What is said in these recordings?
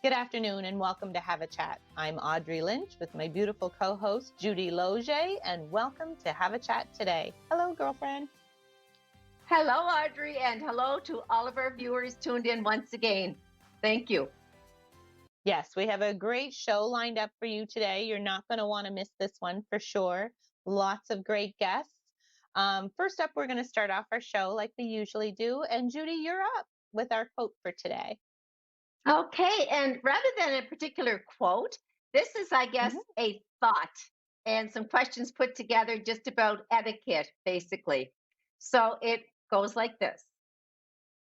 Good afternoon and welcome to Have a Chat. I'm Audrey Lynch with my beautiful co-host Judy Loge, and welcome to Have a Chat today. Hello, girlfriend. Hello, Audrey, and hello to all of our viewers tuned in once again. Thank you. Yes, we have a great show lined up for you today. You're not going to want to miss this one for sure. Lots of great guests. First up, we're going to start off our show like we usually do. And Judy, you're up with our quote for today. Okay, and rather than a particular quote, this is, I guess, Mhm. a thought and some questions put together just about etiquette, basically. So it goes like this: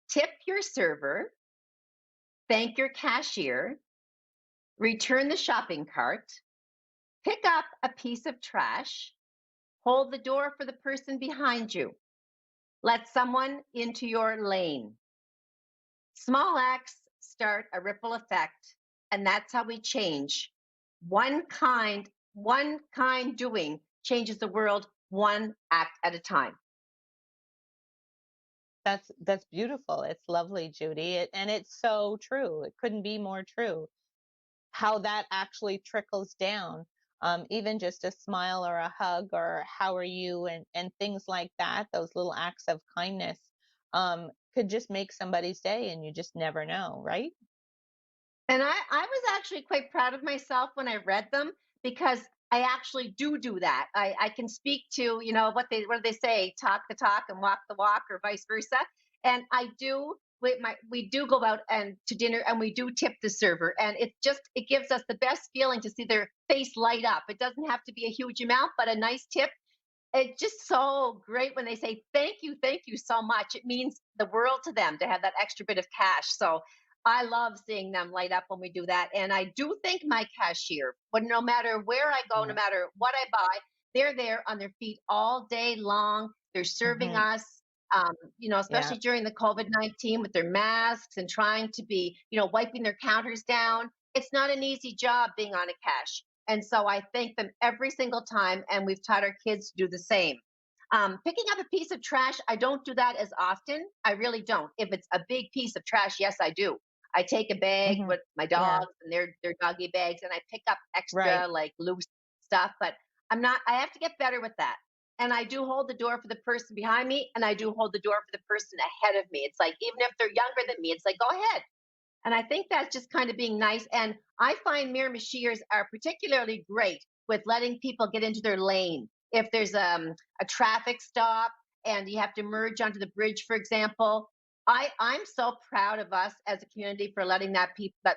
tip your server, thank your cashier, return the shopping cart, pick up a piece of trash, hold the door for the person behind you, let someone into your lane. Small acts start a ripple effect, and that's how we change. One kind doing changes the world one act at a time. That's beautiful. It's lovely, Judy. And it's so true. It couldn't be more true. How that actually trickles down. Even just a smile or a hug or how are you and things like that, those little acts of kindness could just make somebody's day and you just never know, right? And I was actually quite proud of myself when I read them because I actually do that. I can speak to, what do they say, talk the talk and walk the walk or vice versa. And I do we do go out and to dinner and we do tip the server, and it gives us the best feeling to see their face light up. It doesn't have to be a huge amount, but a nice tip. It's just so great when they say thank you so much. It means the world to them to have that extra bit of cash. So I love seeing them light up when we do that. And I do thank my cashier, but no matter where I go, no Yeah. matter what I buy, they're there on their feet all day long. They're serving Hmm. us, Yeah. especially during the COVID-19 with their masks and trying to be, wiping their counters down. It's not an easy job being on a cash. And so I thank them every single time. And we've taught our kids to do the same. Picking up a piece of trash, I don't do that as often. I really don't. If it's a big piece of trash, yes, I do. I take a bag Hmm. with my Yeah. dogs and their doggy bags, and I pick up Right. extra like loose stuff. But I'm not. I have to get better with that. And I do hold the door for the person behind me, and I do hold the door for the person ahead of me. It's like even if they're younger than me, it's like go ahead. And I think that's just kind of being nice. And I find Miramichiers are particularly great with letting people get into their lane. If there's a traffic stop and you have to merge onto the bridge, for example, I'm so proud of us as a community for letting that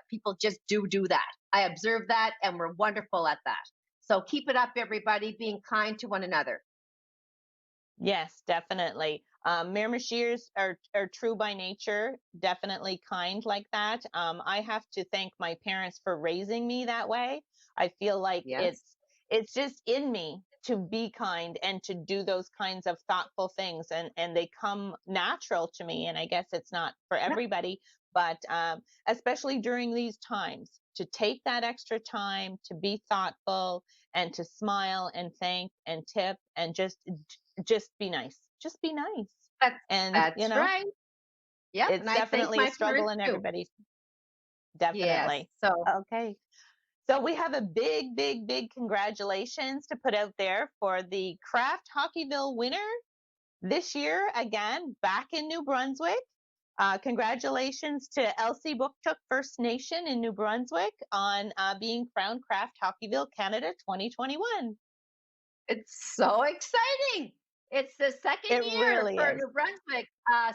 people just do that. I observe that, and we're wonderful at that. So keep it up, everybody, being kind to one another. Yes, definitely. Miramichiers are true by nature, definitely kind like that. I have to thank my parents for raising me that way. I feel like Yes. it's just in me to be kind and to do those kinds of thoughtful things, and they come natural to me. And I guess it's not for Yep. everybody, but especially during these times, to take that extra time to be thoughtful and to smile and thank and tip and just be nice. Just be nice. That's And, that's right. Yep. And it's I thank definitely a my struggle parents in too. everybody's Yes. definitely. So Okay. So we have a big congratulations to put out there for the Craft Hockeyville winner this year, again, back in New Brunswick. Congratulations to Elsie Booktook First Nation in New Brunswick on being crowned Craft Hockeyville Canada 2021. it's so exciting. It's the second It year really for is. New Brunswick,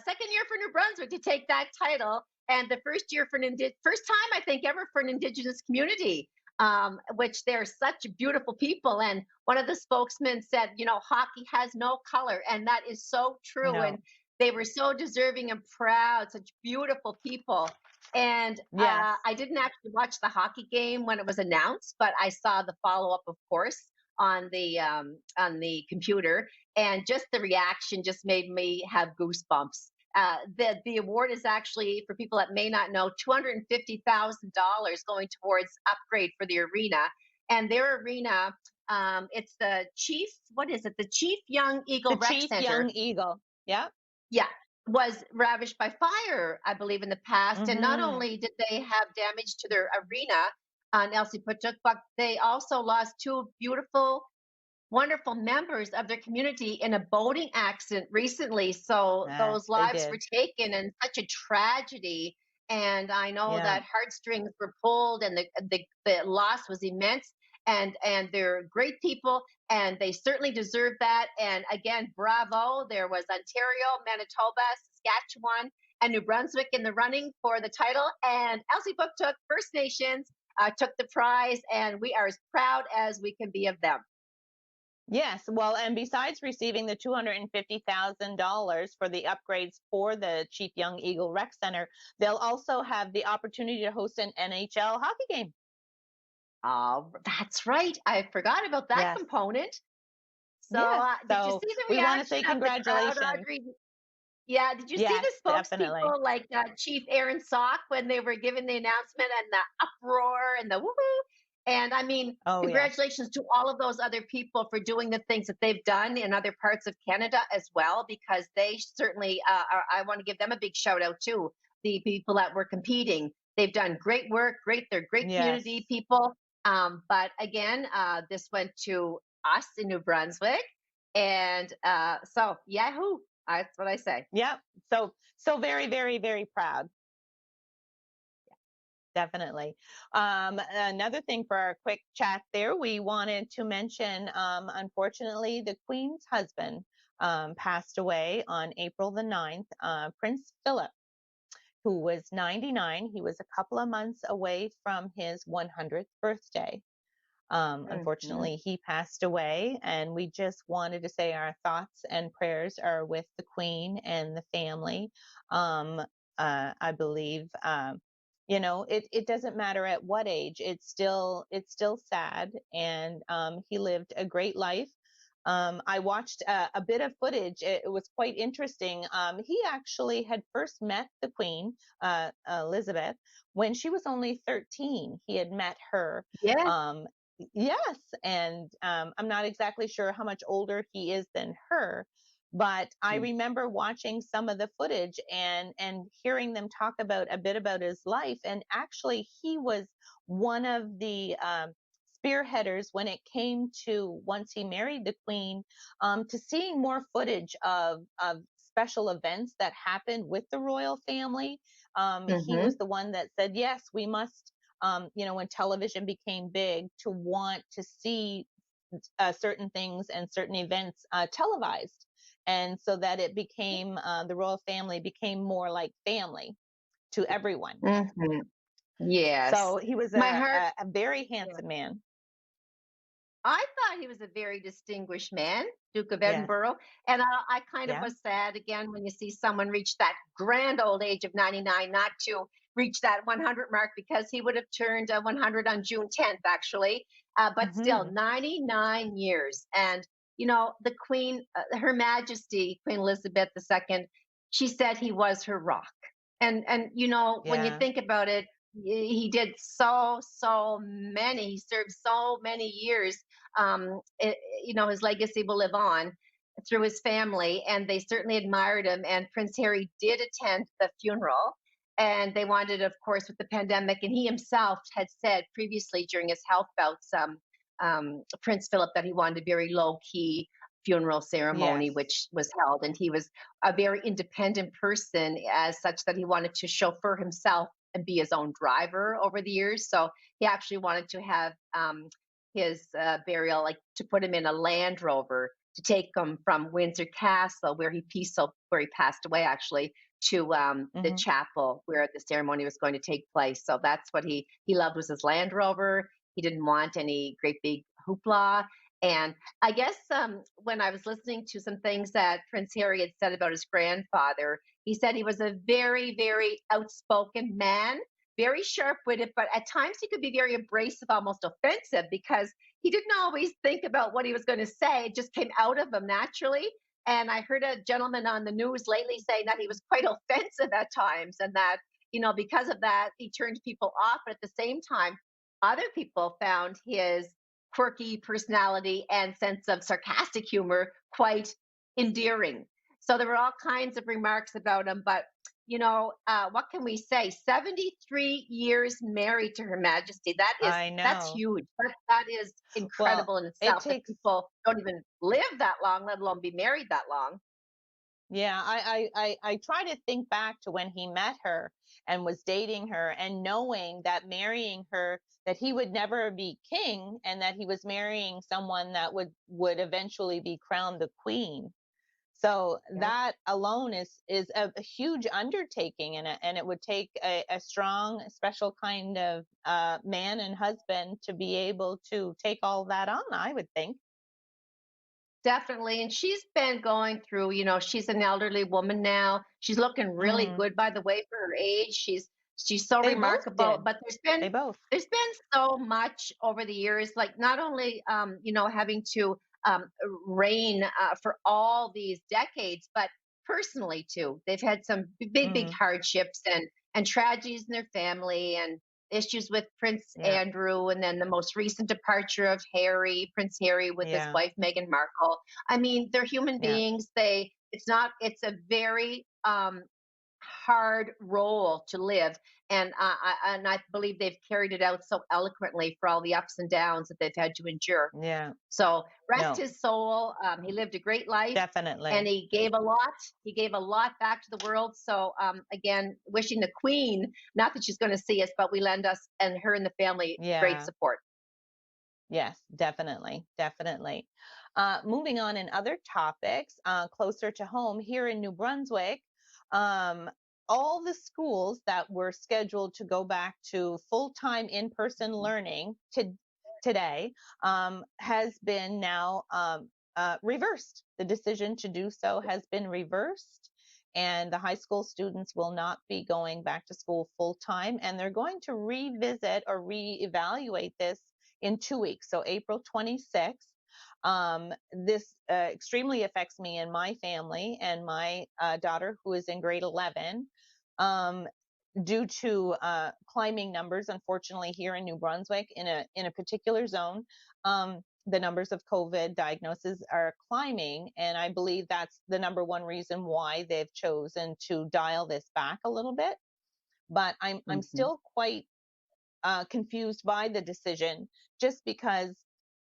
second year for New Brunswick to take that title, and the first year for first time I think ever for an Indigenous community, which they're such beautiful people. And one of the spokesmen said, hockey has no color, and that is so true. And No. they were so deserving and proud, such beautiful people. And Yes. I didn't actually watch the hockey game when it was announced, but I saw the follow up, of course, on the computer, and just the reaction just made me have goosebumps. The award is actually, for people that may not know, $250,000 going towards upgrade for the arena, and their arena. It's the Chief. What is it? The Chief Young The Eagle Rec Chief Center. Young Eagle. Yep. Yeah. was ravished by fire, I believe, in the past. And not Mm-hmm. only did they have damage to their arena on Elsie Putuk, but they also lost two beautiful, wonderful members of their community in a boating accident recently. So Yes, those they lives were did. taken in such a tragedy. And I know Yeah. that heartstrings were pulled, and the loss was immense. And they're great people, and they certainly deserve that. And again, bravo! There was Ontario, Manitoba, Saskatchewan, and New Brunswick in the running for the title. And Elsie Book took First Nations took the prize, and we are as proud as we can be of them. Yes. Well, and besides receiving the $250,000 for the upgrades for the Chief Young Eagle Rec Center, they'll also have the opportunity to host an NHL hockey game. Oh, that's right. I forgot about that Yes. component. So, Yes. did you see So the we want to reaction say of the crowd, congratulations. Audrey? Yeah, did you see Yes, the definitely. spokespeople like Chief Aaron Sock when they were giving the announcement, and the uproar and the woohoo? And I mean, Oh, yes. congratulations to all of those other people for doing the things that they've done in other parts of Canada as well, because they certainly, I want to give them a big shout out too. The people that were competing, they've done great work. Great, they're great community Yes. people. But again, this went to us in New Brunswick, and so Yahoo! That's what I say. Yep. So very, very, very proud. Definitely. Another thing for our quick chat there, we wanted to mention, unfortunately, the Queen's husband passed away on April the 9th, Prince Philip, who was 99. He was a couple of months away from his 100th birthday. Mhm. Unfortunately, he passed away, and we just wanted to say our thoughts and prayers are with the Queen and the family. Um, I believe, it doesn't matter at what age. It's still sad, and he lived a great life. I watched a bit of footage. It was quite interesting. He actually had first met the Queen, Elizabeth, when she was only 13. He had met her. Yeah. Um, Yes, and I'm not exactly sure how much older he is than her, but I Mm. remember watching some of the footage and hearing them talk about a bit about his life. And actually, he was one of the spearheaders when it came to, once he married the Queen, to seeing more footage of special events that happened with the royal family. He was Mhm. the one that said, yes, we must, when television became big, to want to see certain things and certain events televised. And so that it became, the royal family became more like family to everyone. Mhm. Yes. So he was My a, heart a, a very Yeah. handsome man. I thought he was a very distinguished man, Duke of Yes. Edinburgh, and I kind of Yeah. was sad again when you see someone reach that grand old age of 99, not to reach that 100 mark, because he would have turned 100 on June 10th, actually. But still, Hmm. 99 years. And, the Queen, Her Majesty, Queen Elizabeth II, she said he was her rock. And when you Yeah. think about it, he did so many, he served so many years. His legacy will live on through his family, and they certainly admired him. And Prince Harry did attend the funeral, and they wanted, of course, with the pandemic. And he himself had said previously during his health bouts, Prince Philip, that he wanted a very low key funeral ceremony, Yes. which was held. And he was a very independent person, as such that he wanted to chauffeur himself and be his own driver over the years. So he actually wanted to have his burial, like to put him in a Land Rover to take him from Windsor Castle, where he passed away, actually, to the Hmm. chapel where the ceremony was going to take place. So that's what he loved, was his Land Rover. He didn't want any great big hoopla. And I guess when I was listening to some things that Prince Harry had said about his grandfather, he said he was a very, very outspoken man, very sharp witted, but at times he could be very abrasive, almost offensive, because he didn't always think about what he was going to say. It just came out of him naturally. And I heard a gentleman on the news lately saying that he was quite offensive at times, and that, because of that, he turned people off. But at the same time, other people found his quirky personality and sense of sarcastic humor quite endearing. So there were all kinds of remarks about him, but what can we say? 73 years married to Her Majesty. I That's know. huge. That is Well, incredible in it itself that takes people don't even live that long, let alone be married that long. Yeah, I try to think back to when he met her and was dating her and knowing that marrying her that he would never be king and that he was marrying someone that would eventually be crowned the queen. So Yeah. that alone is a huge undertaking and it would take a strong special kind of man and husband to be able to take all that on, I would think. Definitely. And she's been going through, she's an elderly woman now. She's looking really Mhm. good, by the way, for her age. She's so They both remarkable. did. But They both. there's been so much over the years, like not only having to reign for all these decades, but personally too. They've had some big Mm, hardships and tragedies in their family and issues with Prince yeah. Andrew, and then the most recent departure of Prince Harry with his Yeah. wife Meghan Markle. I mean, they're human Yeah. beings. It's a very hard role to live, and I believe they've carried it out so eloquently for all the ups and downs that they've had to endure. Yeah. So rest No, his soul. He lived a great life, and definitely. he gave a lot. He gave a lot back to the world. So again, wishing the Queen, not that she's going to see us, but we lend us and her and the family great Yeah. support. Yes, definitely. Definitely. Moving on in other topics, closer to home here in New Brunswick, um, all the schools that were scheduled to go back to full-time in-person learning today has been now reversed. The decision to do so has been reversed. And the high school students will not be going back to school full time. And they're going to revisit or reevaluate this in 2 weeks, so April 26th. This extremely affects me and my family and my daughter, who is in grade 11, um, due to climbing numbers. Unfortunately, here in New Brunswick, in a particular zone, the numbers of COVID diagnoses are climbing, and I believe that's the number one reason why they've chosen to dial this back a little bit. But I'm Mhm. still quite confused by the decision, just because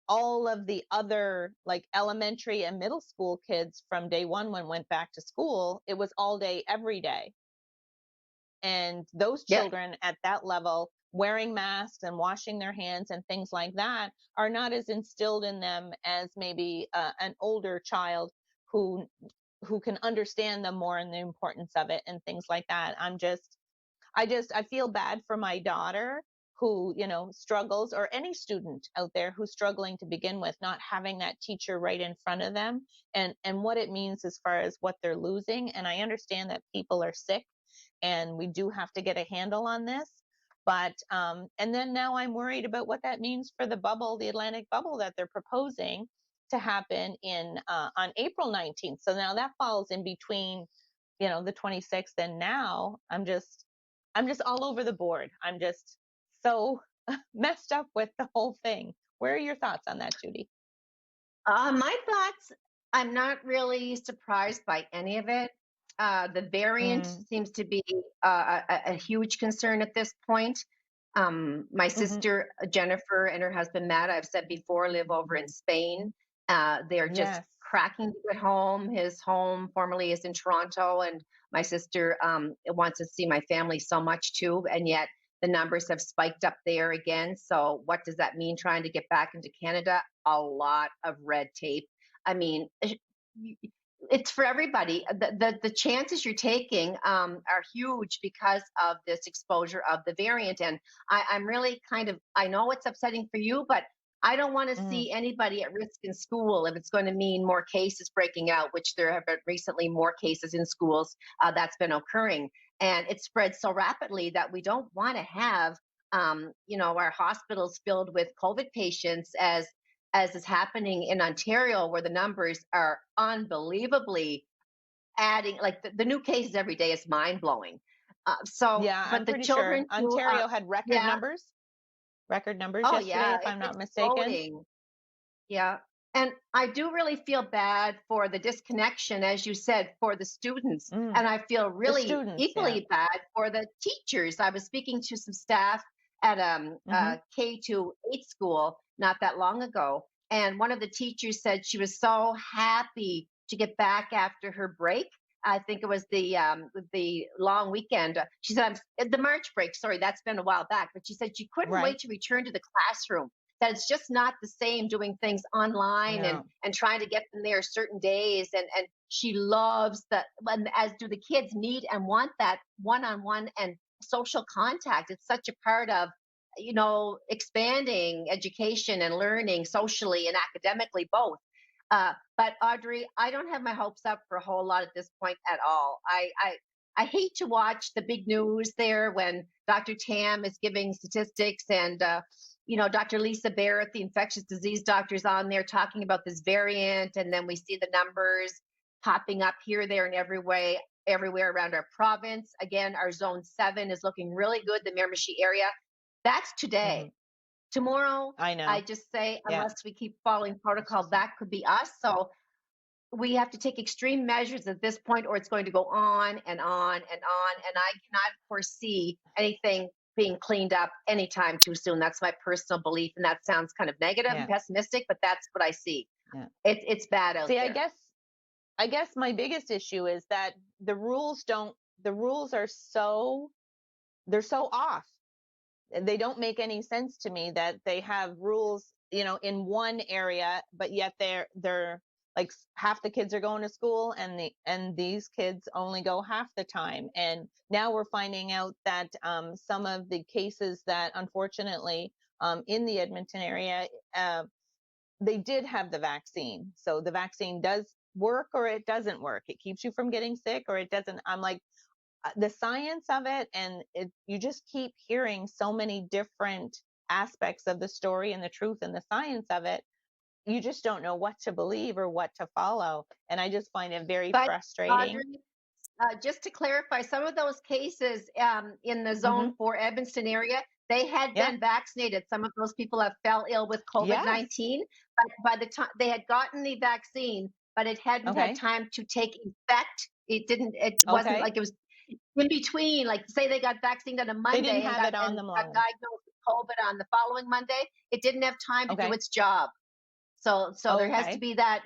all of the other like elementary and middle school kids from day one when went back to school, it was all day, every day. And those Yep. children at that level wearing masks and washing their hands and things like that are not as instilled in them as maybe an older child who who can understand them more and the importance of it and things like that. I feel bad for my daughter who, struggles, or any student out there who's struggling to begin with, not having that teacher right in front of them, and what it means as far as what they're losing. And I understand that people are sick and we do have to get a handle on this. But and then now I'm worried about what that means for the bubble, the Atlantic bubble that they're proposing to happen in on April 19th. So now that falls in between, the 26th, and now I'm just all over the board. I'm just so messed up with the whole thing. Where are your thoughts on that, Judy? My thoughts, I'm not really surprised by any of it. The variant Mm, seems to be a huge concern at this point. My hmm. sister Jennifer and her husband Matt, I've said before, live over in Spain. They're just Yes. cracking to get home. His home formerly is in Toronto, and my sister wants to see my family so much too. And yet the numbers have spiked up there again. So, what does that mean trying to get back into Canada? A lot of red tape. I mean, it's for everybody. The chances you're taking are huge because of this exposure of the variant. And I'm really I know it's upsetting for you, but I don't want to Hmm. see anybody at risk in school if it's going to mean more cases breaking out, which there have been recently more cases in schools that's been occurring. And it spreads so rapidly that we don't want to have, our hospitals filled with COVID patients as is happening in Ontario, where the numbers are unbelievably adding. Like the new cases every day is mind blowing. Yeah, I'm But the pretty sure children who, Ontario had yeah, record numbers oh yesterday, yeah, if it's I'm not mistaken. exploding. Yeah. And I do really feel bad for the disconnection, as you said, for the students. Mm, And I feel the really students, yeah. equally bad for the teachers. I was speaking to some staff at Mm-hmm. K to 8 school not that long ago. And one of the teachers said she was so happy to get back after her break. I think it was the long weekend. She said, the March break. Sorry, that's been a while back. But she said she couldn't Right. wait to return to the classroom, that it's just not the same doing things online No. and trying to get them there certain days. And she loves that, and as do the kids, need and want that one-on-one and social contact. It's such a part of, expanding education and learning socially and academically both. But Audrey, I don't have my hopes up for a whole lot at this point at all. I hate to watch the big news there when Dr. Tam is giving statistics, and Dr. Lisa Barrett, the infectious disease doctor, is on there talking about this variant, and then we see the numbers popping up here, there, and everywhere around our province. Again, our zone 7 is looking really good, the Miramichi area. That's Mm-hmm. today. Tomorrow, I I know. just say, Yeah. unless we keep following protocol, that could be us. So we have to take extreme measures at this point, or it's going to go on and on and on. And I cannot foresee anything being cleaned up anytime too soon. That's my personal belief. And that sounds kind of negative and Yeah. pessimistic, but that's what I see. Yeah. It's bad out See, there. I guess my biggest issue is that the rules are they're so off. They don't make any sense to me that they have rules, in one area, but yet they're like half the kids are going to school and these kids only go half the time. And now we're finding out that some of the cases that unfortunately in the Edmonton area, they did have the vaccine. So the vaccine does work or it doesn't work. It keeps you from getting sick or it doesn't. I'm like, the science of it, and you just keep hearing so many different aspects of the story and the truth and the science of it. You just don't know what to believe or what to follow, and I just find it very But frustrating. Audrey, just to clarify, some of those cases in the Mm-hmm. Zone 4 Evanston area, they had Yeah. been vaccinated. Some of those people have fell ill with COVID Yes. 19, but by the time they had gotten the vaccine, but it hadn't had Okay. time to take effect. It wasn't Okay. like it was in between. Like, say they got vaccinated on a They didn't Monday and have got it on and them got long enough. diagnosed with COVID on the following Monday. It didn't have time to do Okay. its job. So there has to Okay. be that,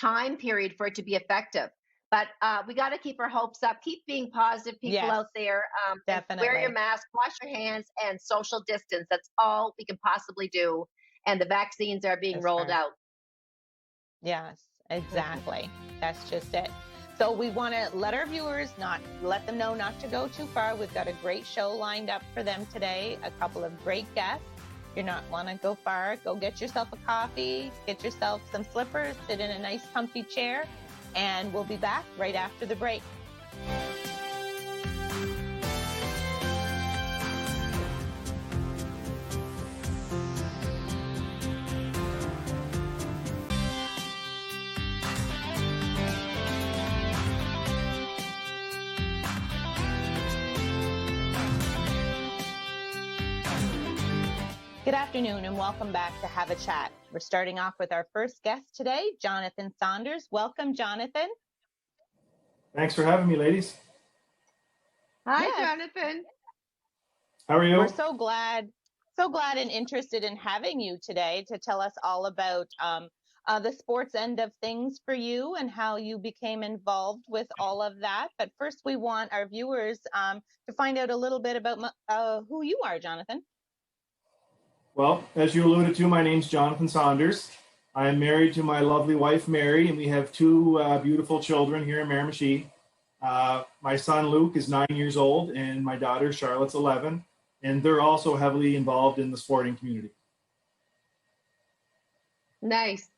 time period for it to be effective. But we got to keep our hopes up, keep being positive, people Yes. out there, and wear your Definitely. mask, wash your hands, and social distance. That's all we can possibly do. And the vaccines are being As rolled far. out. Yes. Exactly. That's just it. So we want to let them know not to go too far. We've got a great show lined up for them today. A couple of great guests. You're not want to go far. Go get yourself a coffee, get yourself some slippers, sit in a nice comfy chair, and we'll be back right after the break. Good afternoon and welcome back to Have a Chat. We're starting off with our first guest today, Jonathan Saunders. Welcome, Jonathan. Thanks for having me, ladies. Hi, Yes, Jonathan. How are you? we're so glad and interested in having you today to tell us all about the sports end of things for you and how you became involved with all of that. But first, we want our viewers to find out a little bit about who you are, Jonathan. Well, as you alluded to, my name's Jonathan Saunders. I am married to my lovely wife, Mary, and we have two beautiful children here in Miramichi. My son, Luke, is 9 years old, and my daughter, Charlotte's 11, and they're also heavily involved in the sporting community. Nice.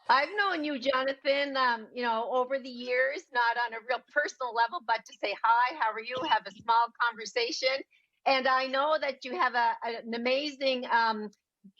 I've known you, Jonathan, over the years, not on a real personal level, but to say hi, how are you? Have a small conversation. And I know that you have an amazing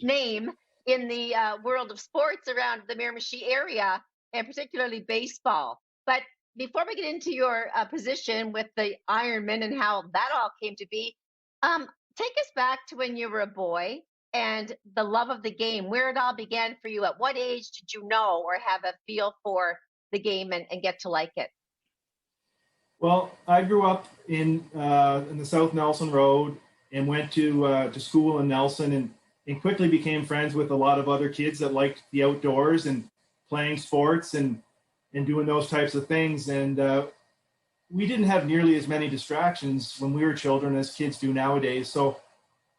name in the world of sports around the Miramichi area, and particularly baseball. But before we get into your position with the Ironman and how that all came to be, take us back to when you were a boy. and the love of the game, where it all began for you. At what age did you know or have a feel for the game and get to like it? Well, I grew up in the South Nelson Road and went to school in Nelson, and quickly became friends with a lot of other kids that liked the outdoors and playing sports and doing those types of things. And we didn't have nearly as many distractions when we were children as kids do nowadays. So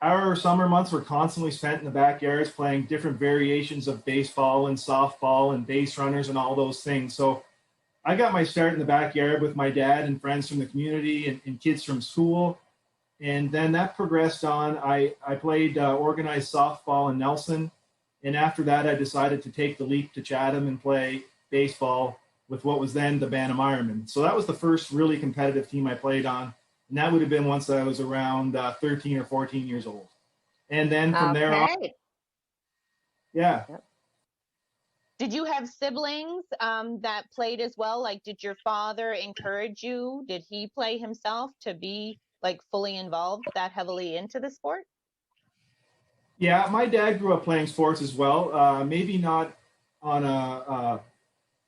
our summer months were constantly spent in the backyards playing different variations of baseball and softball and base runners and all those things. So I got my start in the backyard with my dad and friends from the community and kids from school. And then that progressed on. I played organized softball in Nelson. And after that, I decided to take the leap to Chatham and play baseball with what was then the Bantam Ironmen. So that was the first really competitive team I played on. And that would have been once I was around 13 or 14 years old. And then from there on, yeah. Did you have siblings that played as well? Like, did your father encourage you? Did he play himself to be like fully involved that heavily into the sport? Yeah, my dad grew up playing sports as well. Maybe not on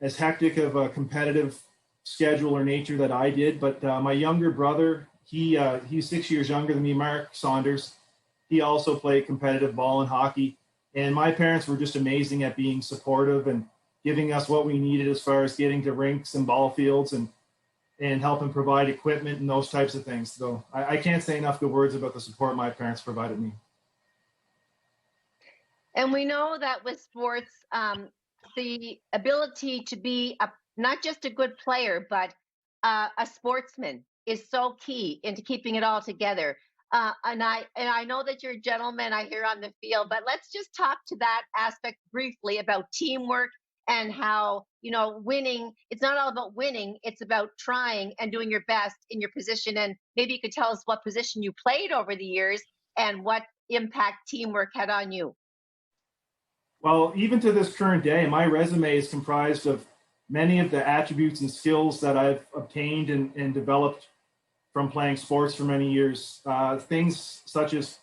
as hectic of a competitive schedule or nature that I did, but my younger brother, he's 6 years younger than me, Mark Saunders. He also played competitive ball and hockey. And my parents were just amazing at being supportive and giving us what we needed as far as getting to rinks and ball fields and helping provide equipment and those types of things. So I can't say enough good words about the support my parents provided me. And we know that with sports, the ability to be not just a good player, but a sportsman is so key into keeping it all together. And I know that you're a gentleman, I hear on the field, but let's just talk to that aspect briefly about teamwork and how, winning, it's not all about winning, it's about trying and doing your best in your position. And maybe you could tell us what position you played over the years and what impact teamwork had on you. Well, even to this current day, my resume is comprised of many of the attributes and skills that I've obtained and developed from playing sports for many years. Things such as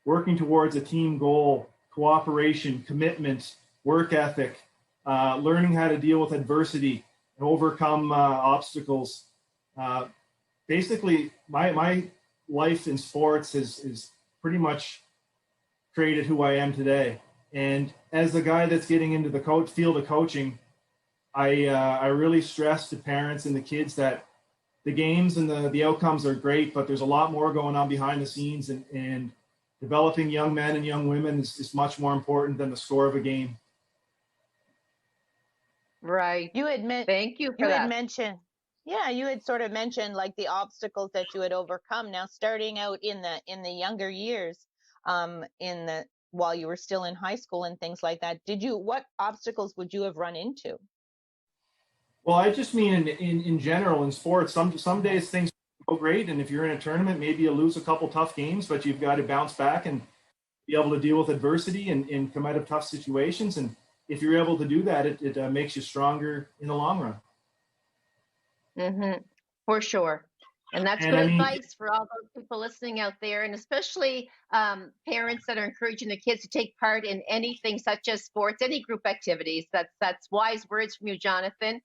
working towards a team goal, cooperation, commitment, work ethic, learning how to deal with adversity and overcome obstacles. Basically, my life in sports is pretty much created who I am today. And as a guy that's getting into the field of coaching, I really stress to parents and the kids that the games and the outcomes are great, but there's a lot more going on behind the scenes, and developing young men and young women is much more important than the score of a game. Right. Thank you for that. You had sort of mentioned like the obstacles that you had overcome. Now, starting out in the younger years, while you were still in high school and things like that, what obstacles would you have run into? Well, I just mean in general in sports, some days things go great, and if you're in a tournament, maybe you lose a couple tough games, but you've got to bounce back and be able to deal with adversity and come out of tough situations. And if you're able to do that, it makes you stronger in the long run. Mm-hmm. For sure. And that's good advice for all those people listening out there, and especially parents that are encouraging the kids to take part in anything such as sports, any group activities. That's wise words from you, Jonathan.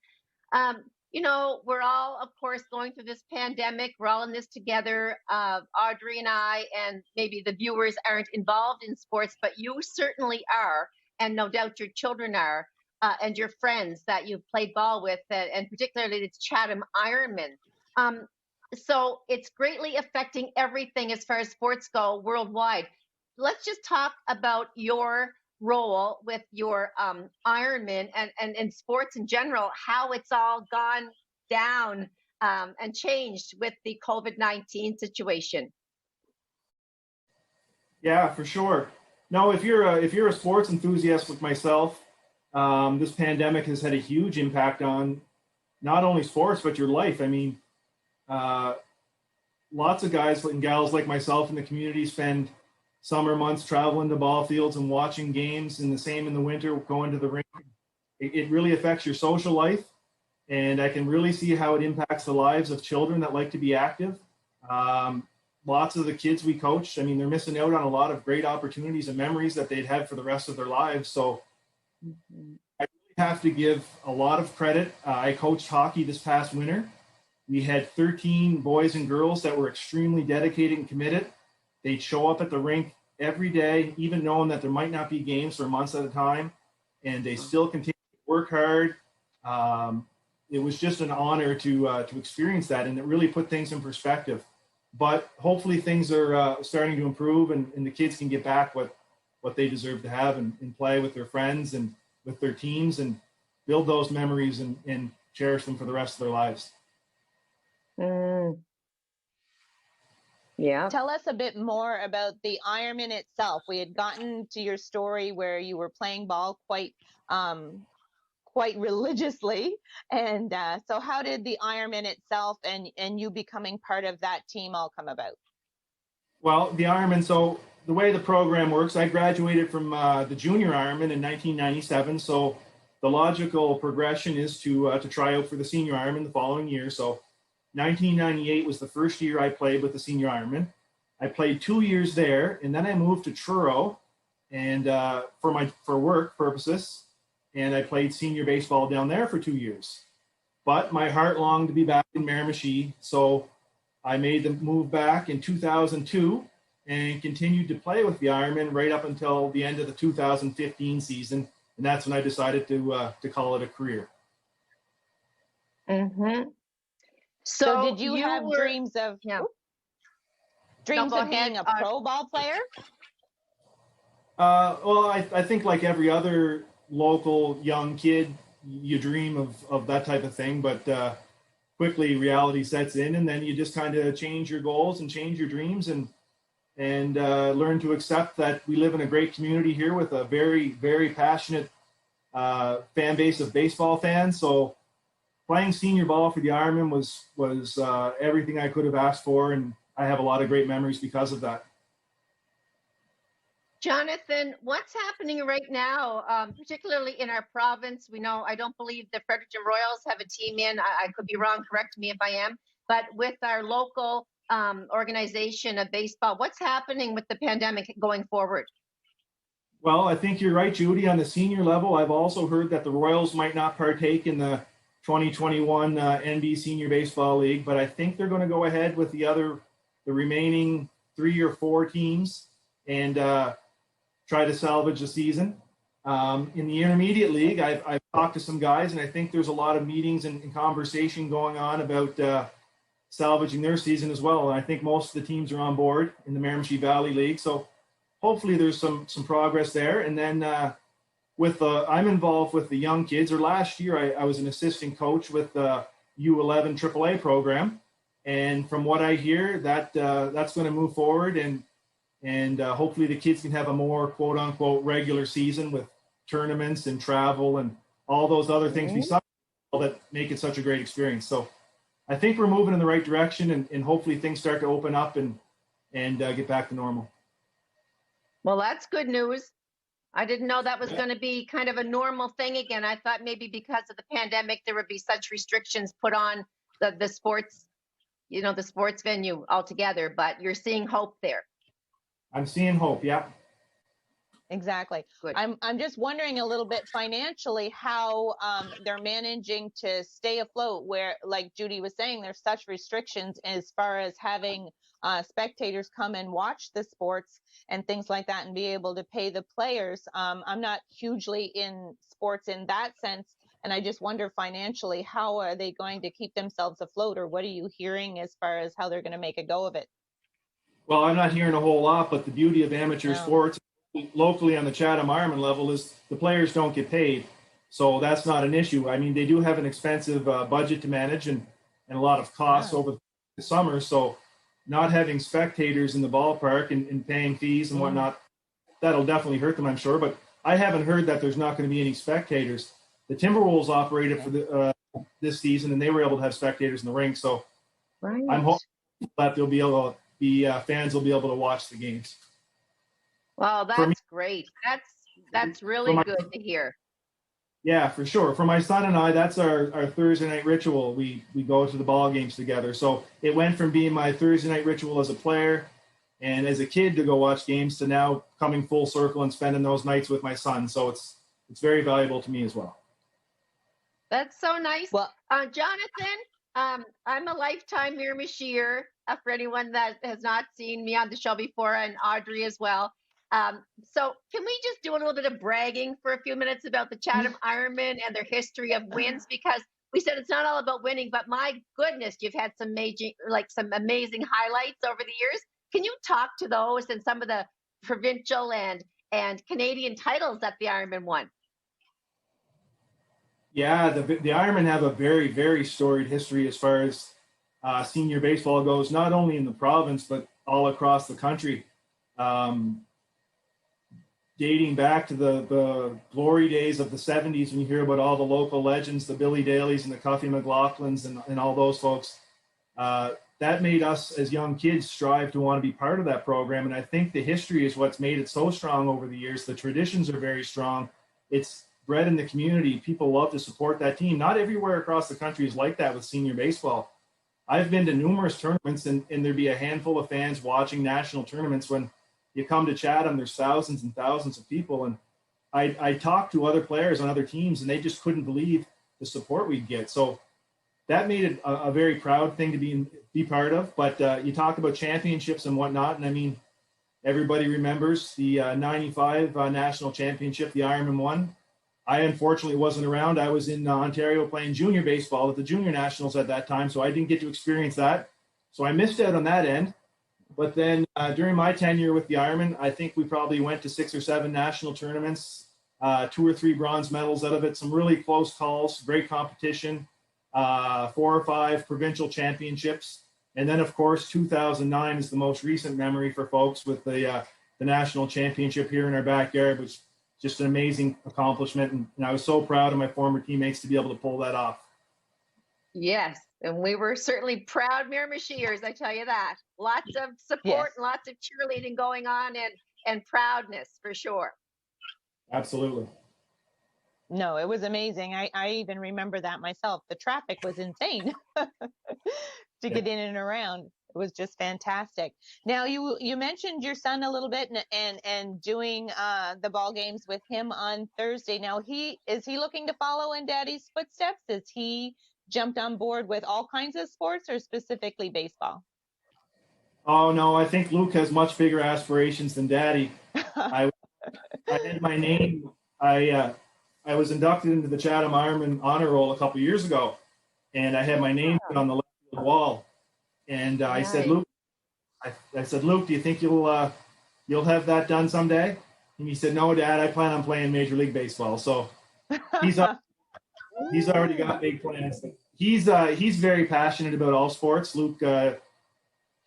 We're all, of course, going through this pandemic. We're all in this together. Audrey and I, and maybe the viewers aren't involved in sports, but you certainly are. And no doubt your children are, and your friends that you've played ball with, and particularly the Chatham Ironmen. So it's greatly affecting everything as far as sports go worldwide. Let's just talk about your role with your Ironman and sports in general, how it's all gone down and changed with the COVID-19 situation. Yeah, for sure. No, if you're a sports enthusiast like myself, this pandemic has had a huge impact on not only sports but your life. I mean, lots of guys and gals like myself in the community spend summer months traveling to ball fields and watching games, and the same in the winter, going to the rink. It really affects your social life, and I can really see how it impacts the lives of children that like to be active. lots of the kids we coach, I mean, they're missing out on a lot of great opportunities and memories that they'd have for the rest of their lives. So I really have to give a lot of credit. I coached hockey this past winter. We had 13 boys and girls that were extremely dedicated and committed. They'd show up at the rink every day, even knowing that there might not be games for months at a time, and they still continue to work hard. It was just an honor to experience that, and it really put things in perspective. But hopefully things are starting to improve, and the kids can get back what they deserve to have and play with their friends and with their teams and build those memories and cherish them for the rest of their lives. Yeah. Tell us a bit more about the Ironman itself. We had gotten to your story where you were playing ball quite religiously, and so how did the Ironman itself and you becoming part of that team all come about? Well, the Ironman, so the way the program works, I graduated from the junior Ironman in 1997. So the logical progression is to try out for the senior Ironman the following year. So 1998 was the first year I played with the senior Ironman. I played 2 years there, and then I moved to Truro and for work purposes, and I played senior baseball down there for 2 years. But my heart longed to be back in Miramichi, so I made the move back in 2002 and continued to play with the Ironman right up until the end of the 2015 season, and that's when I decided to call it a career. Mm-hmm. So did you have dreams of being a pro ball player? Well, I think like every other local young kid, you dream of that type of thing, but quickly reality sets in, and then you just kind of change your goals and change your dreams and learn to accept that we live in a great community here with a very, very passionate fan base of baseball fans. So playing senior ball for the Ironman was everything I could have asked for, and I have a lot of great memories because of that. Jonathan, what's happening right now, particularly in our province? We know, I don't believe the Fredericton Royals have a team in. I could be wrong, correct me if I am. But with our local organization of baseball, what's happening with the pandemic going forward? Well, I think you're right, Judy. On the senior level, I've also heard that the Royals might not partake in the 2021 NB Senior Baseball League, but I think they're going to go ahead with the remaining 3 or 4 teams and try to salvage the season. In the Intermediate League, I've talked to some guys, and I think there's a lot of meetings and conversation going on about salvaging their season as well. And I think most of the teams are on board in the Miramichi Valley League. So hopefully there's some progress there. And then I'm involved with the young kids. Or last year, I was an assistant coach with the U11 AAA program. And from what I hear, that's going to move forward, and hopefully the kids can have a more quote unquote regular season with tournaments and travel and all those other things besides that make it such a great experience. So I think we're moving in the right direction, and hopefully things start to open up and get back to normal. Well, that's good news. I didn't know that was going to be kind of a normal thing again. I thought maybe because of the pandemic, there would be such restrictions put on the sports, the sports venue altogether, but you're seeing hope there. I'm seeing hope. Yeah. Exactly. Good. I'm just wondering a little bit financially how they're managing to stay afloat, where, like Judy was saying, there's such restrictions as far as having spectators come and watch the sports and things like that and be able to pay the players. I'm not hugely in sports in that sense, and I just wonder financially, how are they going to keep themselves afloat, or what are you hearing as far as how they're going to make a go of it? Well, I'm not hearing a whole lot, but the beauty of amateur sports locally on the Chatham Ironman level is the players don't get paid. So that's not an issue. I mean, they do have an expensive budget to manage and a lot of costs over the summer. So not having spectators in the ballpark and paying fees and whatnot, that'll definitely hurt them, I'm sure. But I haven't heard that there's not going to be any spectators. The Timberwolves operated for this season, and they were able to have spectators in the rink. So I'm hoping that they'll be able to, fans will be able to watch the games. Well, that's great. That's really good to hear. Yeah, for sure. For my son and I, that's our Thursday night ritual. We go to the ball games together. So it went from being my Thursday night ritual as a player and as a kid to go watch games to now coming full circle and spending those nights with my son. So it's very valuable to me as well. That's so nice. Well, Jonathan, I'm a lifetime Miramichier, for anyone that has not seen me on the show before, and Audrey as well. So can we just do a little bit of bragging for a few minutes about the Chatham Ironman and their history of wins? Because we said it's not all about winning, but my goodness, you've had some some amazing highlights over the years. Can you talk to those and some of the provincial and Canadian titles that the Ironman won? Yeah, the Ironmen have a very, very storied history as far as senior baseball goes, not only in the province, but all across the country. Dating back to the glory days of the 70s, when you hear about all the local legends, the Billy Dailies and the Cuffy McLaughlins and all those folks, that made us as young kids strive to want to be part of that program. And I think the history is what's made it so strong over the years. The traditions are very strong. It's bred in the community. People love to support that team. Not everywhere across the country is like that with senior baseball. I've been to numerous tournaments and there'd be a handful of fans watching national tournaments. When you come to Chatham, there's thousands and thousands of people. And I talked to other players on other teams and they just couldn't believe the support we'd get. So that made it a very proud thing to be part of. But you talk about championships and whatnot. And I mean, everybody remembers the 95 national championship the Ironman won. I unfortunately wasn't around. I was in Ontario playing junior baseball at the junior nationals at that time, so I didn't get to experience that. So I missed out on that end. But then during my tenure with the Ironman, I think we probably went to 6 or 7 national tournaments, 2 or 3 bronze medals out of it, some really close calls, great competition, 4 or 5 provincial championships. And then, of course, 2009 is the most recent memory for folks with the national championship here in our backyard, which just an amazing accomplishment. And I was so proud of my former teammates to be able to pull that off. Yes. And we were certainly proud Miramichiers, I tell you that. Lots of support, yes. and lots of cheerleading going on and proudness for sure. Absolutely. No, it was amazing. I even remember that myself. The traffic was insane to get in and around. It was just fantastic. Now you mentioned your son a little bit and doing the ball games with him on Thursday. Now is he looking to follow in Daddy's footsteps? Is he jumped on board with all kinds of sports or specifically baseball? Oh no, I think Luke has much bigger aspirations than Daddy. I had my name. I was inducted into the Chatham Ironman honor roll a couple of years ago, and I had my name put on the left of the wall. And I said, Luke, I said, Luke, do you think you'll have that done someday? And he said, no, Dad, I plan on playing Major League Baseball. So he's already got big plans. He's very passionate about all sports. Luke,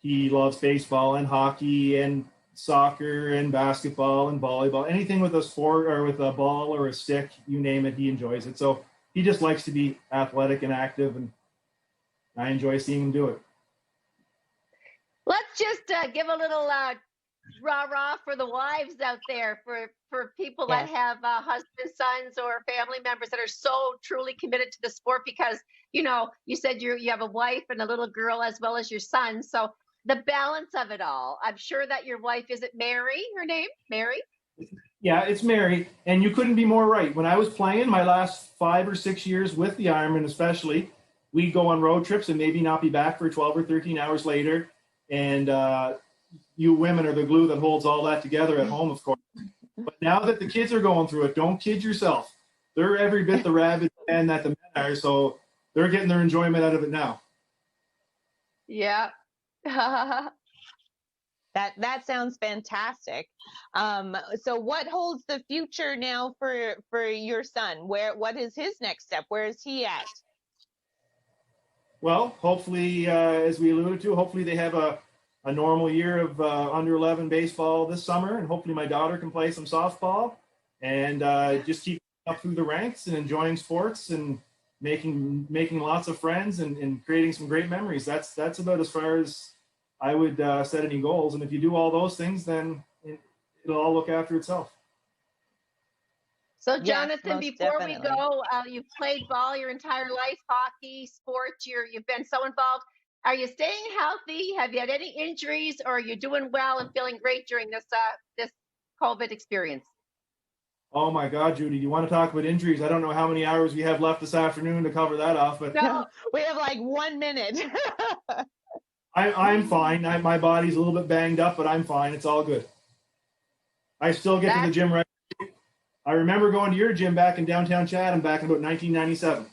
he loves baseball and hockey and soccer and basketball and volleyball. Anything with a sport or with a ball or a stick, you name it, he enjoys it. So he just likes to be athletic and active, and I enjoy seeing him do it. Let's just give a little rah-rah for the wives out there, for people that have husbands, sons, or family members that are so truly committed to the sport, because, you said you have a wife and a little girl as well as your son. So the balance of it all, I'm sure that your wife, is it Mary, her name? Mary? Yeah, it's Mary. And you couldn't be more right. When I was playing my last 5 or 6 years with the Ironman especially, we'd go on road trips and maybe not be back for 12 or 13 hours later. And you women are the glue that holds all that together at home, of course. But now that the kids are going through it, don't kid yourself. They're every bit the rabid man that the men are, so they're getting their enjoyment out of it now. Yeah. That sounds fantastic. So what holds the future now for your son? What is his next step? Where is he at? Well, hopefully, as we alluded to, hopefully they have a normal year of under 11 baseball this summer, and hopefully my daughter can play some softball and just keep up through the ranks and enjoying sports and making lots of friends and creating some great memories. That's about as far as I would set any goals. And if you do all those things, then it'll all look after itself. So, Yes, Jonathan, most before we definitely. go, you've played ball your entire life, hockey, sports. You've been so involved. Are you staying healthy? Have you had any injuries, or are you doing well and feeling great during this COVID experience? Oh my God, Judy, you want to talk about injuries? I don't know how many hours we have left this afternoon to cover that off, but No. We have like 1 minute. I'm fine. My body's a little bit banged up, but I'm fine. It's all good. I still get to the That's gym right. I remember going to your gym back in downtown Chatham back in about 1997.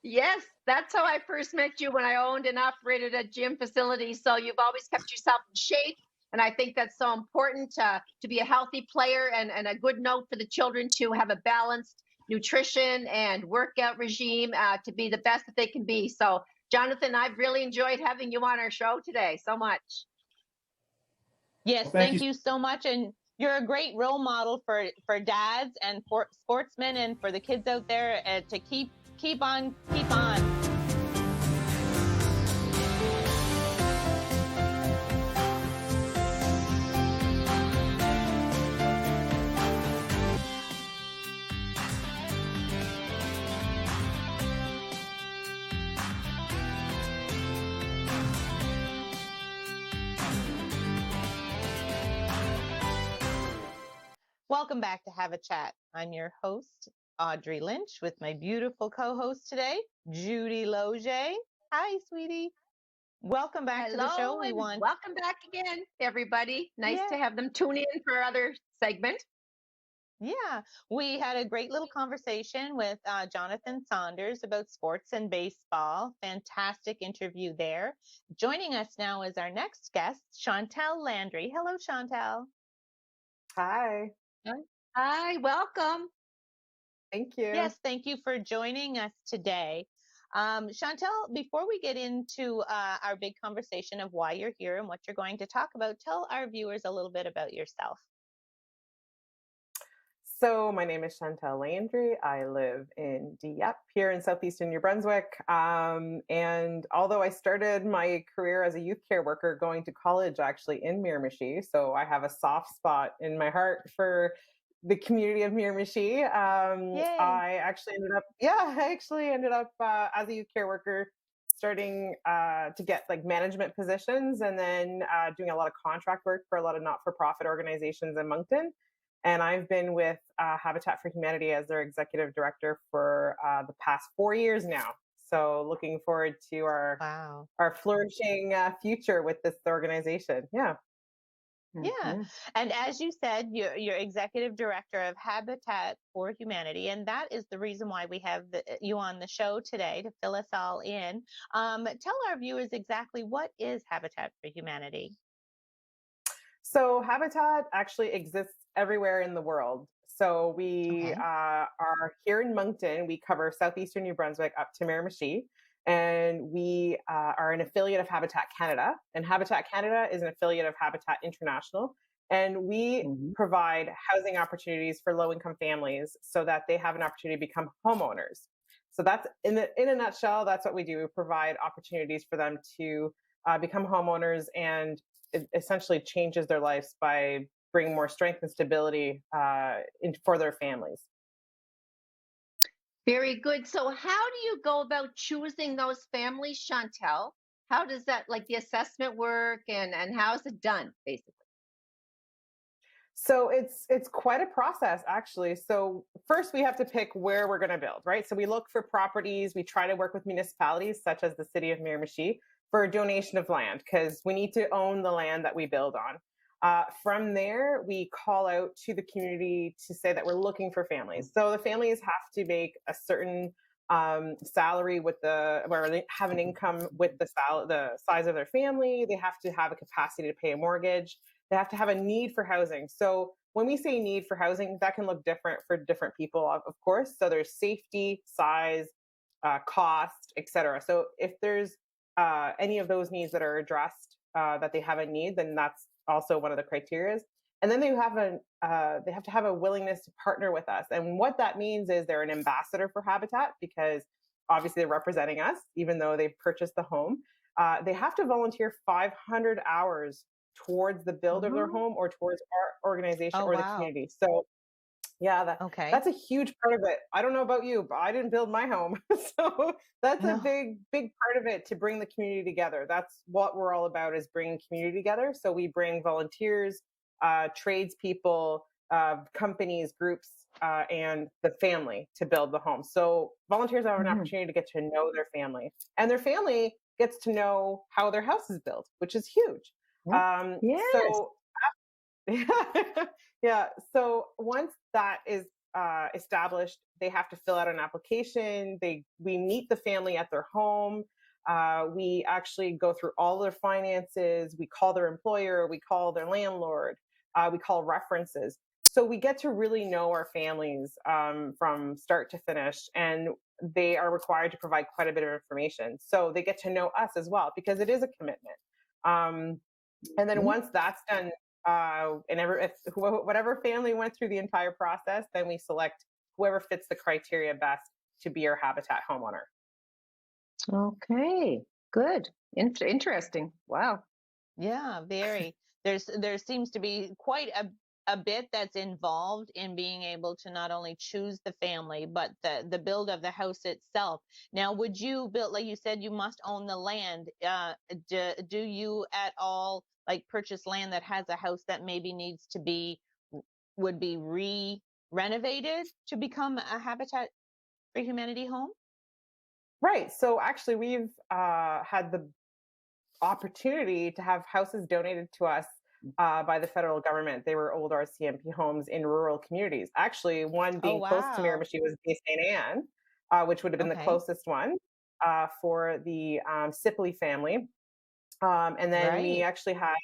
Yes, that's how I first met you when I owned and operated a gym facility. So you've always kept yourself in shape. And I think that's so important to be a healthy player, and a good note for the children to have a balanced nutrition and workout regime to be the best that they can be. So, Jonathan, I've really enjoyed having you on our show today so much. Yes, Well, thank you. thank you so much. And you're a great role model for dads and for sportsmen and for the kids out there to keep on, keep on. Welcome back to Have a Chat. I'm your host, Audrey Lynch, with my beautiful co-host today, Judy Loge. Hi, sweetie. Welcome back to the show. Hello We and want, welcome back again, everybody. Nice yeah, to have them tune in for our other segment. yeah. We had a great little conversation with Jonathan Saunders about sports and baseball. Fantastic interview there. Joining us now is our next guest, Chantel Landry. Hello, Chantel. Hi, Hi, welcome. thank you. Yes, thank you for joining us today. Chantel, before we get into our big conversation of why you're here and what you're going to talk about, tell our viewers a little bit about yourself. So, my name is Chantel Landry. I live in Dieppe here in southeastern New Brunswick. And although I started my career as a youth care worker going to college actually in Miramichi, so I have a soft spot in my heart for the community of Miramichi. Yay. I actually ended up as a youth care worker starting to get like management positions, and then doing a lot of contract work for a lot of not-for-profit organizations in Moncton. And I've been with Habitat for Humanity as their executive director for the past 4 years now. So looking forward to Wow. our flourishing future with this organization. Yeah. Yeah. Mhm. And as you said, you're executive director of Habitat for Humanity. And that is the reason why we have you on the show today to fill us all in. Tell our viewers exactly what is Habitat for Humanity. So Habitat actually exists everywhere in the world. So we Okay. are here in Moncton. We cover southeastern New Brunswick up to Miramichi. And we are an affiliate of Habitat Canada. And Habitat Canada is an affiliate of Habitat International. And we Mhm. provide housing opportunities for low-income families so that they have an opportunity to become homeowners. So that's in a nutshell, that's what we do. We provide opportunities for them to become homeowners, and it essentially changes their lives by bringing more strength and stability for their families. Very good. So, how do you go about choosing those families, Chantel? How does that, like the assessment work, and how is it done, basically? So it's quite a process actually. So first we have to pick where we're going to build, right? So we look for properties. We try to work with municipalities such as the city of Miramichi for a donation of land, because we need to own the land that we build on. From there, we call out to the community to say that we're looking for families. So the families have to make a certain salary where they have an income with the size of their family. They have to have a capacity to pay a mortgage. They have to have a need for housing. So when we say need for housing, that can look different for different people, of course. So there's safety, size, cost, etc. So if there's any of those needs that are addressed, that they have a need, then that's also one of the criteria. And then they have to have a willingness to partner with us. And what that means is they're an ambassador for Habitat, because obviously they're representing us, even though they've purchased the home. They have to volunteer 500 hours towards the build of their Mhm. home or towards our organization Oh, or the wow. community. So Yeah, Okay. that's a huge part of it. I don't know about you, but I didn't build my home. So that's a No. big part of it to bring the community together. That's what we're all about, is bringing community together. So we bring volunteers, tradespeople, companies, groups, and the family to build the home. So volunteers have an Mhm. opportunity to get to know their family, and their family gets to know how their house is built, which is huge. Yeah. Yes. So yeah. So once that is established, they have to fill out an application. We meet the family at their home. We actually go through all their finances. We call their employer. We call their landlord. We call references. So we get to really know our families from start to finish, and they are required to provide quite a bit of information. So they get to know us as well, because it is a commitment. Um, and then Mhm. once that's done, whatever family went through the entire process, then we select whoever fits the criteria best to be our habitat homeowner. Okay. Good. Interesting. Wow. Yeah, very. There seems to be quite a bit that's involved in being able to not only choose the family, but the build of the house itself. Now, would you build, like you said, you must own the land. Do you at all like purchase land that has a house that maybe needs to be would be renovated to become a Habitat for Humanity home? Right. So actually, we've had the opportunity to have houses donated to us by the federal government. They were old RCMP homes in rural communities. Actually, one Oh, being close to wow. Miramichi was Bay St. Anne, which would have been the Okay. closest one for the Sipley family. And then we Right. actually had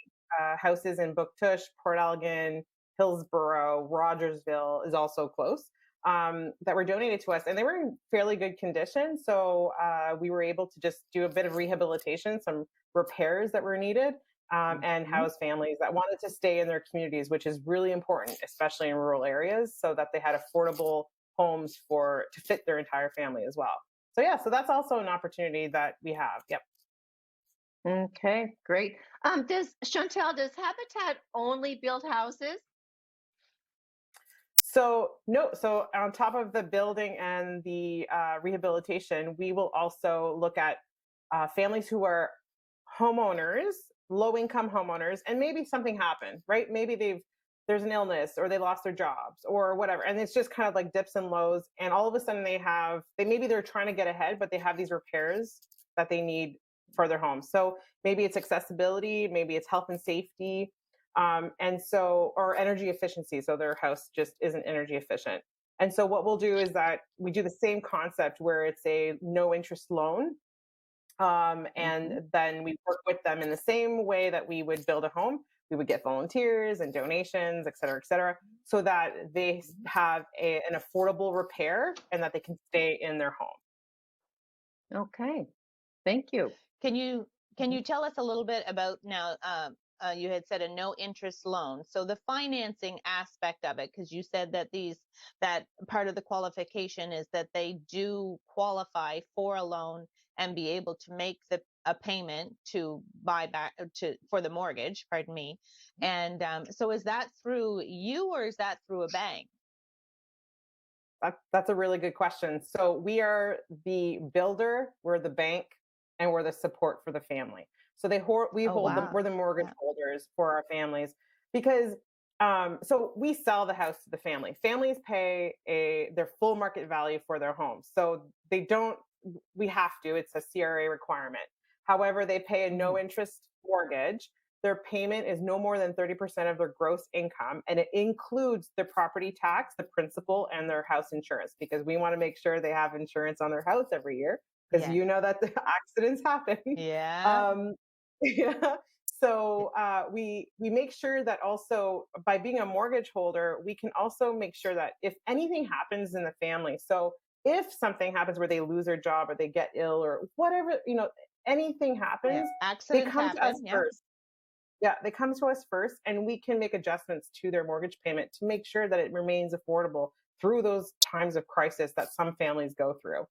houses in Booktush, Port Elgin, Hillsborough, Rogersville is also close, that were donated to us. And they were in fairly good condition. So we were able to just do a bit of rehabilitation, some repairs that were needed, and Mhm. house families that wanted to stay in their communities, which is really important, especially in rural areas, so that they had affordable homes to fit their entire family as well. So yeah, so that's also an opportunity that we have. Yep. Okay, great. Does Chantel, does Habitat only build houses? So no, so on top of the building and the rehabilitation, we will also look at families who are homeowners, low income homeowners, and maybe something happened, right? Maybe there's an illness, or they lost their jobs, or whatever, and it's just kind of like dips and lows, and all of a sudden they're trying to get ahead, but they have these repairs that they need for their home. So maybe it's accessibility, maybe it's health and safety, or energy efficiency. So their house just isn't energy efficient. And so what we'll do is that we do the same concept where it's a no interest loan. And Mhm. then we work with them in the same way that we would build a home. We would get volunteers and donations, et cetera, so that they have an affordable repair and that they can stay in their home. Okay, thank you. Can you can Mhm. you tell us a little bit about now? You had said a no interest loan, so the financing aspect of it, because you said that that part of the qualification is that they do qualify for a loan and be able to make a payment to buy back to for the mortgage. Pardon me. And so is that through you or is that through a bank? That's a really good question. So we are the builder, we're the bank, and we're the support for the family. So we Oh, hold them. wow. We're the mortgage Yeah. holders for our families, because so we sell the house to the family. Families pay their full market value for their homes. So they don't. We have to. It's a CRA requirement. However, they pay a no Mhm. interest mortgage. Their payment is no more than 30% of their gross income, and it includes the property tax, the principal, and their house insurance, because we want to make sure they have insurance on their house every year, because Yes. you know that the accidents happen. Yeah. um, yeah. So we make sure that also, by being a mortgage holder, we can also make sure that if anything happens in the family, so if something happens where they lose their job or they get ill or whatever, anything Yeah. happens, they Accidents come to us happen. Yeah. first. Yeah, they come to us first, and we can make adjustments to their mortgage payment to make sure that it remains affordable through those times of crisis that some families go through.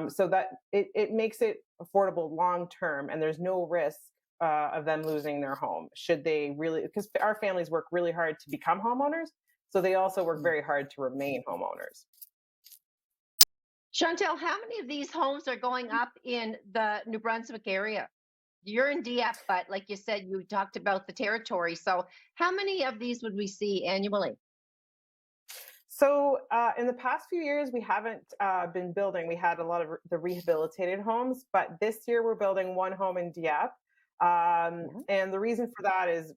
So that it makes it affordable long term, and there's no risk of them losing their home should they really, because our families work really hard to become homeowners. So they also work very hard to remain homeowners. Chantel, how many of these homes are going up in the New Brunswick area? You're in Dieppe, but like you said, you talked about the territory. So how many of these would we see annually? So in the past few years, we haven't been building. We had a lot of the rehabilitated homes, but this year we're building one home in Dieppe. And the reason for that is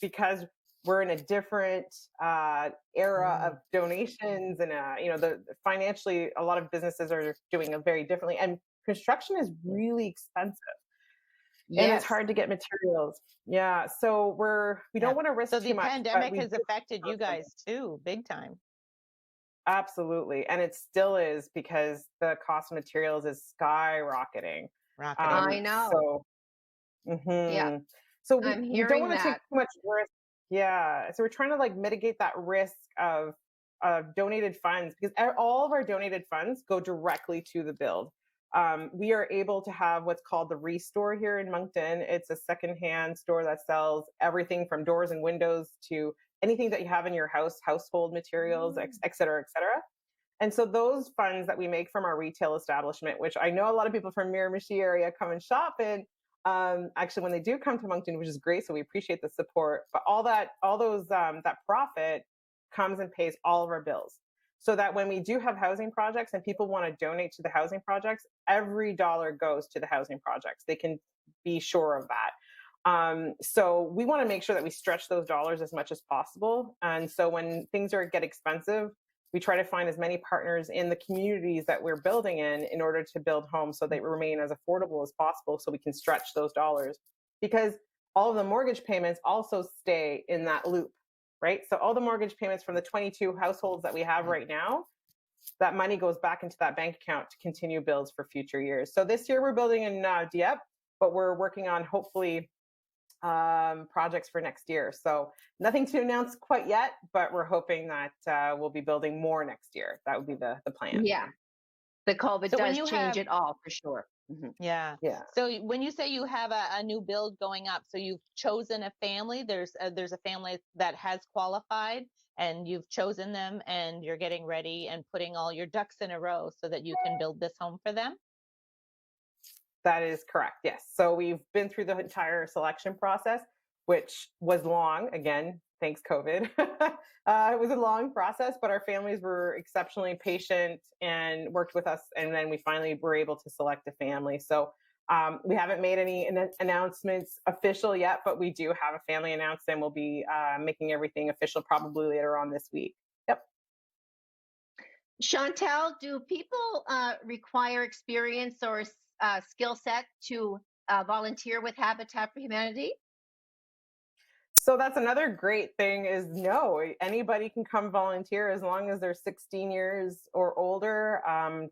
because we're in a different era of donations, and the financially, a lot of businesses are doing it very differently, and construction is really expensive. And it's hard to get materials. Yeah, so we don't want to risk So too the much. pandemic has affected you guys too, big time. Absolutely. And it still is, because the cost of materials is skyrocketing. I know. So, Yeah, so I'm we don't hearing want to take that. too much risk. Yeah. So we're trying to like mitigate that risk of donated funds, because all of our donated funds go directly to the build. We are able to have what's called the Restore here in Moncton. It's a secondhand store that sells everything from doors and windows to anything that you have in your house, household materials, et cetera, et cetera. And so those funds that we make from our retail establishment, which I know a lot of people from Miramichi area come and shop in, actually when they do come to Moncton, which is great, so we appreciate the support. But that profit comes and pays all of our bills, so that when we do have housing projects and people want to donate to the housing projects, every dollar goes to the housing projects. They can be sure of that. So we want to make sure that we stretch those dollars as much as possible. And so when things get expensive, we try to find as many partners in the communities that we're building in order to build homes so they remain as affordable as possible, so we can stretch those dollars. Because all of the mortgage payments also stay in that loop, right? So all the mortgage payments from the 22 households that we have right now, that money goes back into that bank account to continue builds for future years. So this year we're building in Dieppe, but we're working on hopefully projects for next year. So nothing to announce quite yet, but we're hoping that we'll be building more next year. That would be the plan. Yeah, the COVID So when does you change have, it all for sure. yeah. Yeah. So when you say you have a new build going up, so you've chosen a family, there's a family that has qualified, and you've chosen them, and you're getting ready and putting all your ducks in a row so that you can build this home for them? That is correct. Yes. So we've been through the entire selection process, which was long. Again, thanks COVID. It was a long process, but our families were exceptionally patient and worked with us. And then we finally were able to select a family. So we haven't made any announcements official yet, but we do have a family announced, and we'll be making everything official probably later on this week. Yep. Chantel, do people require experience or skill set to volunteer with Habitat for Humanity? So that's another great thing is no, anybody can come volunteer as long as they're 16 years or older,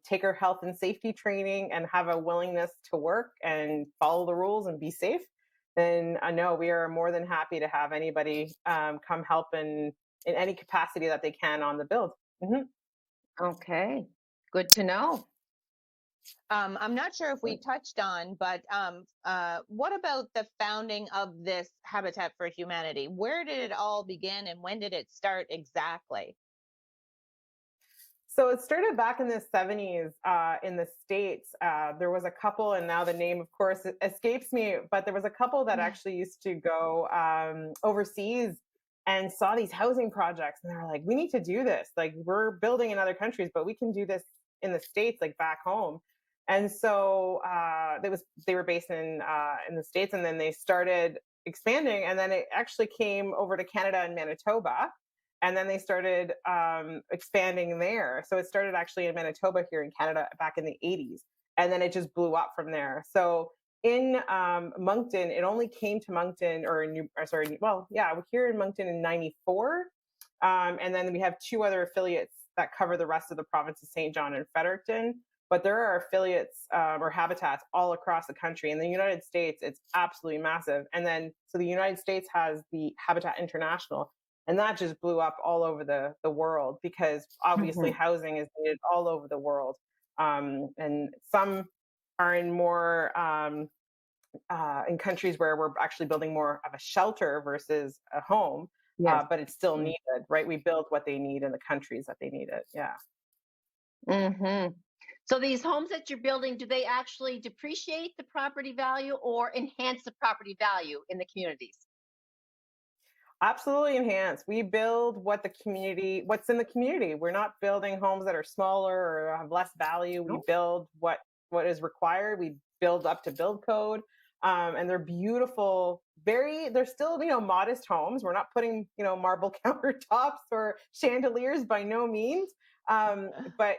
take our health and safety training, and have a willingness to work and follow the rules and be safe. Then I know we are more than happy to have anybody come help in any capacity that they can on the build. Okay, good to know. I'm not sure if we touched on, but what about the founding of this Habitat for Humanity? Where did it all begin, and when did it start exactly? So it started back in the 70s in the States. There was a couple, and now the name, of course, escapes me, but there was a couple that actually used to go overseas and saw these housing projects. And they were like, we need to do this. Like, we're building in other countries, but we can do this in the States, like back home. And so they were based in the States, and then they started expanding. And then it actually came over to Canada and Manitoba. And then they started expanding there. So it started actually in Manitoba here in Canada back in the 80s. And then it just blew up from there. So in Moncton, it only came to Moncton here in Moncton in 94. And then we have two other affiliates that cover the rest of the province of St. John and Fredericton. But there are affiliates or habitats all across the country. In the United States, it's absolutely massive. And then, so the United States has the Habitat International, and that just blew up all over the world, because obviously housing is needed all over the world. And some are in more in countries where we're actually building more of a shelter versus a home. Yes. but it's still Mm. needed, right? We build what they need in the countries that they need it. Yeah. Hmm. So these homes that you're building, do they actually depreciate the property value or enhance the property value in the communities? Absolutely enhance. We build what's in the community. We're not building homes that are smaller or have less value. We No. build what is required. We build up to build code, and they're beautiful. They're still modest homes. We're not putting marble countertops or chandeliers by no means. But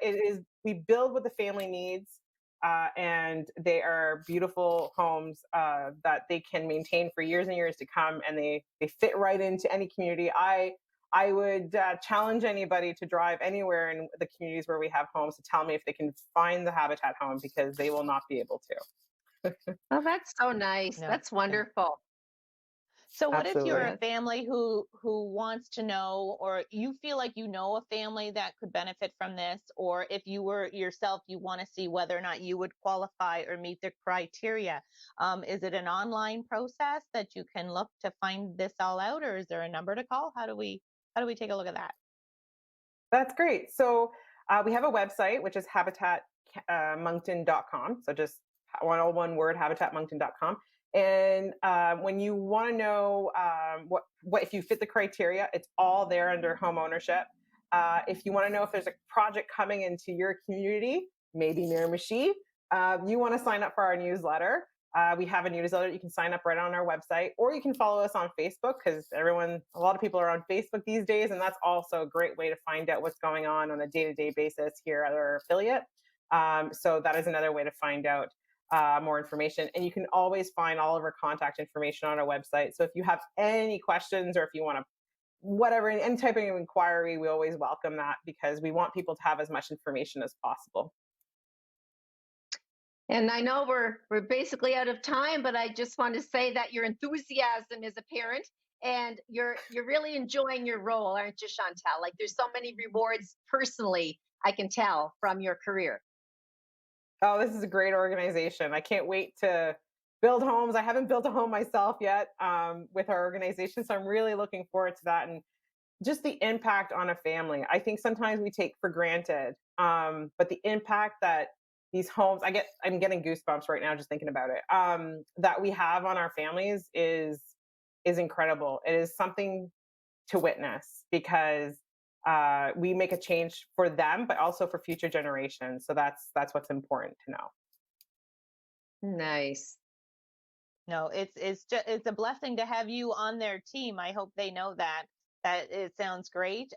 we build what the family needs, and they are beautiful homes that they can maintain for years and years to come, and they fit right into any community. I would challenge anybody to drive anywhere in the communities where we have homes to tell me if they can find the Habitat home, because they will not be able to. Oh, that's so nice. No, That's yeah. wonderful. So what if you're Absolutely. a family who wants to know, or you feel like you know a family that could benefit from this, or if you were yourself, you want to see whether or not you would qualify or meet the criteria? Is it an online process that you can look to find this all out, or is there a number to call? How do we take a look at that? That's great. So we have a website, which is habitatmoncton.com. So just all one word, habitatmoncton.com. And when you want to know what if you fit the criteria, it's all there under home ownership. If you want to know if there's a project coming into your community, maybe Miramichi, you want to sign up for our newsletter. We have a newsletter. You can sign up right on our website, or you can follow us on Facebook, because a lot of people are on Facebook these days, and that's also a great way to find out what's going on a day-to-day basis here at our affiliate. So that is another way to find out more information. And you can always find all of our contact information on our website. So if you have any questions, or if you want to, whatever, any type of inquiry, we always welcome that, because we want people to have as much information as possible. And I know we're basically out of time, but I just want to say that your enthusiasm as a parent, and you're really enjoying your role, aren't you, Chantel? Like, there's so many rewards personally, I can tell from your career. Oh, this is a great organization. I can't wait to build homes. I haven't built a home myself yet with our organization, so I'm really looking forward to that, and just the impact on a family. I think sometimes we take for granted, but the impact that these homes, I'm getting goosebumps right now just thinking about it. That we have on our families is incredible. It is something to witness, because we make a change for them, but also for future generations. So that's what's important to know. Nice. No, it's a blessing to have you on their team. I hope they know that. That it sounds great.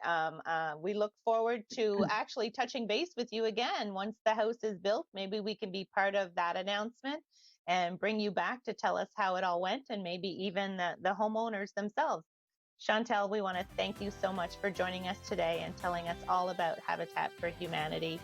We look forward to actually touching base with you again once the house is built. Maybe we can be part of that announcement and bring you back to tell us how it all went, and maybe even the homeowners themselves. Chantel, we want to thank you so much for joining us today and telling us all about Habitat for Humanity.